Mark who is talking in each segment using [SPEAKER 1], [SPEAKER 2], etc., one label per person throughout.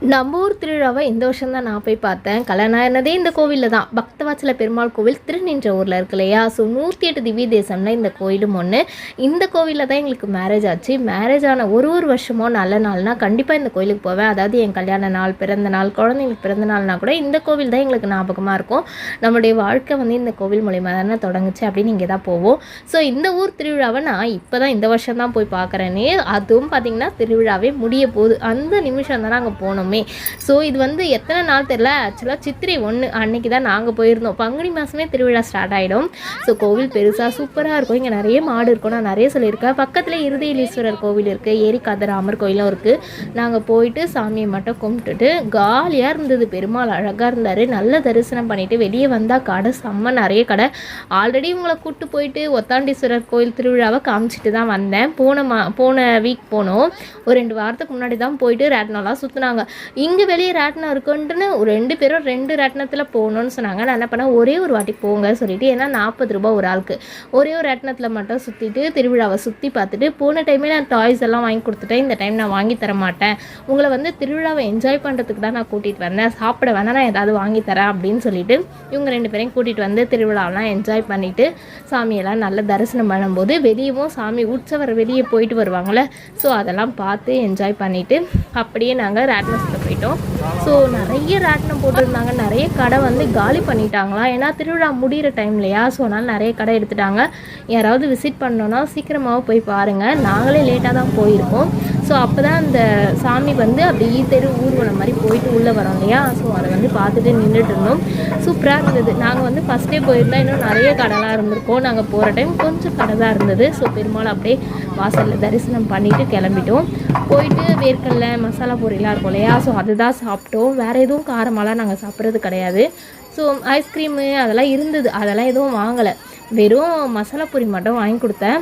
[SPEAKER 1] நம்ம ஊர் திருவிழாவை இந்த வருஷம் தான் நான் போய் பார்த்தேன். கல்யாணம் ஆனதே இந்த கோவிலில் தான். பக்தவாச்சல பெருமாள் கோவில் திருநின்ற ஊரில் இருக்கு இல்லையா? ஸோ 108 திவ்ய தேசம்னா இந்த கோயிலும் ஒன்று. இந்த கோவிலில் தான் எங்களுக்கு மேரேஜ் ஆச்சு. மேரேஜ் ஆன ஒரு வருஷமோ நல்ல நாள்னா கண்டிப்பாக இந்த கோயிலுக்கு போவேன். அதாவது என் கல்யாண நாள், பிறந்த நாள், குழந்தைங்களுக்கு பிறந்த நாள்னா கூட இந்த கோவில் தான் எங்களுக்கு ஞாபகமாக இருக்கும். நம்மளுடைய வாழ்க்கை வந்து இந்த கோவில் மூலிமா தானே தொடங்குச்சு அப்படின்னு இங்கே தான் போவோம். ஸோ இந்த ஊர் திருவிழாவை நான் இப்போ தான் இந்த வருஷம் தான் போய் பார்க்குறேனே. அதுவும் பார்த்திங்கன்னா திருவிழாவே முடிய போகுது. அந்த நிமிஷம் தான் நாங்கள் போனோம். ஸோ இது வந்து எத்தனை நாள் தெரியல. ஆக்சுவலாக சித்திரை 1 அன்னைக்கு தான் நாங்கள் போயிருந்தோம். பங்குனி மாதமே திருவிழா ஸ்டார்ட் ஆகிடும். ஸோ கோவில் பெருசாக சூப்பராக இருக்கும். இங்கே நிறைய மாடு இருக்கும். நான் நிறைய சொல்லியிருக்கேன். பக்கத்தில் இருதயலீஸ்வரர் கோவில் இருக்குது, ஏரிக்காதராமர் கோயிலும் இருக்குது. நாங்கள் போயிட்டு சாமியை மட்டும் கும்பிட்டுட்டு காலியாக இருந்தது. பெருமாள் அழகாக இருந்தார். நல்ல தரிசனம் பண்ணிவிட்டு வெளியே வந்தால் கடை செம்ம நிறைய கடை. ஆல்ரெடி உங்களை கூப்பிட்டு போயிட்டு ஒத்தாண்டீஸ்வரர் கோயில் திருவிழாவை காமிச்சிட்டு தான் வந்தேன். போன வீக் போனோம். ஒரு 2 வாரத்துக்கு முன்னாடி தான் போயிட்டு ரேட்னெல்லாம் சுற்றினாங்க. இங்கே வெளியே ராட்டினம் இருக்குன்ட்டுன்னு 2 பேரும் 2 ராட்டினத்தில் போகணுன்னு சொன்னாங்க. நான் என்ன பண்ணேன், ஒரே ஒரு வாட்டி போங்க சொல்லிவிட்டு, ஏன்னா 40 ரூபா ஒரு ஆளுக்கு. ஒரே ஒரு ராட்டினத்தில் மட்டும் சுற்றிட்டு திருவிழாவை சுற்றி பார்த்துட்டு, போன டைமே நான் டாய்ஸ் எல்லாம் வாங்கி கொடுத்துட்டேன். இந்த டைம் நான் வாங்கி தர மாட்டேன், உங்களை வந்து திருவிழாவை என்ஜாய் பண்ணுறதுக்கு தான் நான் கூட்டிகிட்டு வந்தேன், சாப்பிட வேணா நான் ஏதாவது வாங்கி தரேன் அப்படின்னு சொல்லிட்டு இவங்க 2 பேரையும் கூட்டிகிட்டு வந்து திருவிழாவெலாம் என்ஜாய் பண்ணிவிட்டு சாமியெல்லாம் நல்ல தரிசனம் பண்ணும்போது வெளியவும் சாமி உற்சவர் வெளியே போயிட்டு வருவாங்கள்ல, ஸோ அதெல்லாம் பார்த்து என்ஜாய் பண்ணிவிட்டு அப்படியே நாங்கள் ராட்டினத்தில் போயிட்டோம். ஸோ நிறைய ராட்டினம் போட்டிருந்தாங்க. நிறைய கடை வந்து காலி பண்ணிட்டாங்களா, ஏன்னா திருவிழா முடிகிற டைம் இல்லையா? ஸோ அதனால் நிறைய கடை எடுத்துட்டாங்க. யாராவது விசிட் பண்ணோன்னா சீக்கிரமாக போய் பாருங்கள். நாங்களே லேட்டாக தான் போயிருக்கோம். ஸோ அப்போ தான் அந்த சாமி வந்து அப்படி தெரு ஊர்வலம் மாதிரி போயிட்டு உள்ளே வரோம் இல்லையா? ஸோ அதை வந்து பார்த்துட்டு நின்றுட்டு இருந்தோம். சூப்பராக இருந்தது. நாங்கள் வந்து ஃபஸ்ட்டே போயிருந்தால் இன்னும் நிறைய கடைலாம் இருந்திருக்கோம். நாங்கள் போகிற டைம் கொஞ்சம் கடை தான் இருந்தது. ஸோ பெருமாள் அப்படியே வாசலில் தரிசனம் பண்ணிவிட்டு கிளம்பிட்டோம். போயிட்டு வேர்க்கடலை மசாலா பொரியெலாம் இருக்கும் இல்லையா? ஸோ அதுதான் சாப்பிட்டோம். வேறு எதுவும் காரமாலாம் நாங்கள் சாப்பிட்றது கிடையாது. ஸோ ஐஸ்கிரீமு அதெல்லாம் இருந்தது, அதெல்லாம் எதுவும் வாங்கலை. வெறும் மசாலா பொரி மட்டும் வாங்கி கொடுத்தேன்.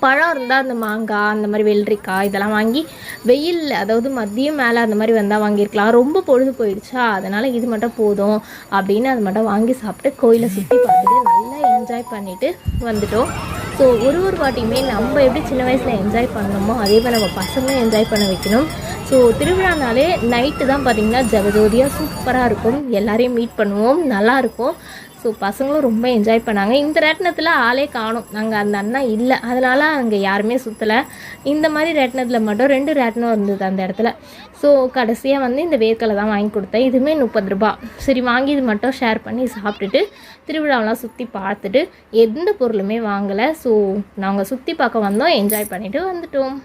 [SPEAKER 1] பழம் இருந்தால் அந்த மாங்காய், அந்த மாதிரி வெள்ளரிக்காய் இதெல்லாம் வாங்கி வெயில், அதாவது மதியம் மேலே அந்த மாதிரி வந்தால் வாங்கியிருக்கலாம். ரொம்ப பொழுது போயிடுச்சா, அதனால் இது மட்டும் போதும் அப்படின்னு அது மட்டும் வாங்கி சாப்பிட்டு கோயிலை சுற்றி பார்த்துட்டு நல்லா என்ஜாய் பண்ணிவிட்டு வந்துட்டோம். ஸோ ஒரு வாட்டியுமே நம்ம எப்படி சின்ன வயசில் என்ஜாய் பண்ணணுமோ அதே மாதிரி நம்ம பசங்களும் என்ஜாய் பண்ண வைக்கணும். ஸோ திருவிழானாலே நைட்டு தான் பார்த்திங்கன்னா ஜெகஜோதியாக சூப்பராக இருக்கும். எல்லாரையும் மீட் பண்ணுவோம், நல்லாயிருக்கும். ஸோ பசங்களும் ரொம்ப என்ஜாய் பண்ணாங்க. இந்த ரேட்டினத்தில் ஆளே காணும், நாங்கள் அந்த அண்ணா இல்லை, அதனால் அங்கே யாருமே சுற்றலை. இந்த மாதிரி ரேட்டினத்தில் மட்டும் 2 ரேட்டினம் இருந்தது அந்த இடத்துல. ஸோ கடைசியாக வந்து இந்த வேர்க்கடலை தான் வாங்கி கொடுத்தேன். இதுவுமே 30 ரூபா. சரி வாங்கி இது மட்டும் ஷேர் பண்ணி சாப்பிட்டுட்டு திருவிழாவெலாம் சுற்றி பார்த்துட்டு எந்த பொருளுமே வாங்கலை. ஸோ நாங்கள் சுற்றி பார்க்க வந்தோம், என்ஜாய் பண்ணிவிட்டு வந்துட்டோம்.